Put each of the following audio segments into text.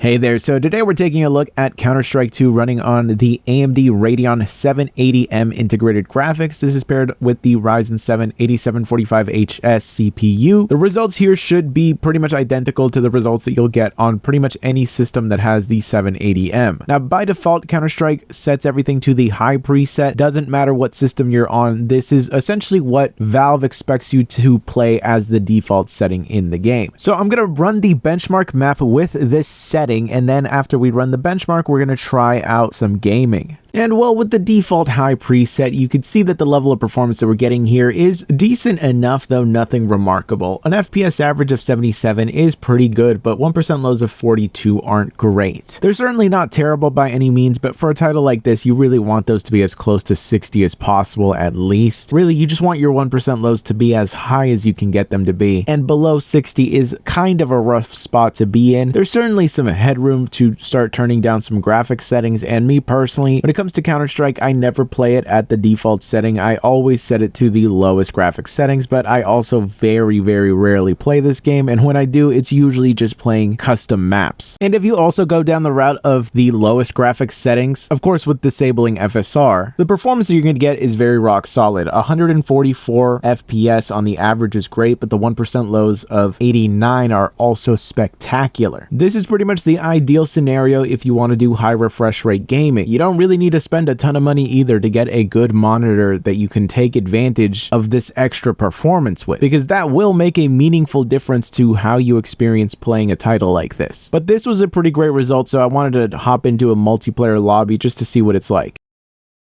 Hey there, so today we're taking a look at Counter-Strike 2 running on the AMD Radeon 780M integrated graphics. This is paired with the Ryzen 7 8745HS CPU. The results here should be pretty much identical to the results that you'll get on pretty much any system that has the 780M. Now, by default, Counter-Strike sets everything to the high preset. Doesn't matter what system you're on. This is essentially what Valve expects you to play as the default setting in the game. So I'm going to run the benchmark map with this setting, and then after we run the benchmark, we're going to try out some gaming. And well, with the default high preset, you can see that the level of performance that we're getting here is decent enough, though nothing remarkable. An FPS average of 77 is pretty good, but 1% lows of 42 aren't great. They're certainly not terrible by any means, but for a title like this, you really want those to be as close to 60 as possible at least. Really, you just want your 1% lows to be as high as you can get them to be, and below 60 is kind of a rough spot to be in. There's certainly some headroom to start turning down some graphics settings, and me personally, when it comes to Counter-Strike, I never play it at the default setting. I always set it to the lowest graphics settings, but I also very rarely play this game, and when I do, it's usually just playing custom maps. And if you also go down the route of the lowest graphics settings, of course with disabling FSR, the performance that you're going to get is very rock solid. 144 FPS on the average is great, but the 1% lows of 89 are also spectacular. This is pretty much the ideal scenario if you want to do high refresh rate gaming. You don't really need to spend a ton of money either to get a good monitor that you can take advantage of this extra performance with, because that will make a meaningful difference to how you experience playing a title like this. But this was a pretty great result, so I wanted to hop into a multiplayer lobby just to see what it's like.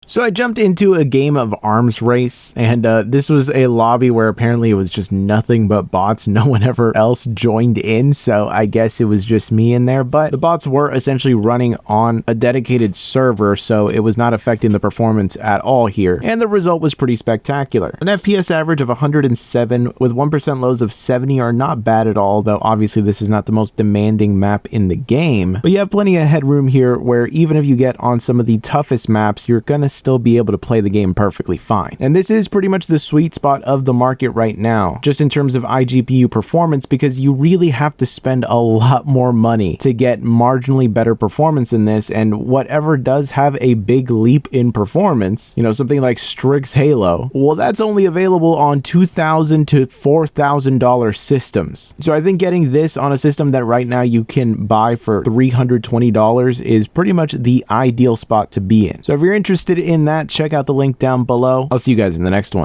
So I jumped into a game of arms race, and this was a lobby where apparently it was just nothing but bots. No one ever else joined in, so I guess it was just me in there. But the bots were essentially running on a dedicated server, so it was not affecting the performance at all here. And the result was pretty spectacular. An FPS average of 107 with 1% lows of 70 are not bad at all, though obviously this is not the most demanding map in the game. But you have plenty of headroom here where even if you get on some of the toughest maps, you're gonna still be able to play the game perfectly fine. And this is pretty much the sweet spot of the market right now, just in terms of iGPU performance, because you really have to spend a lot more money to get marginally better performance in this. And whatever does have a big leap in performance, you know, something like Strix Halo, well, that's only available on $2,000 to $4,000 systems. So I think getting this on a system that right now you can buy for $320 is pretty much the ideal spot to be in. So if you're interested in that, check out the link down below. I'll see you guys in the next one.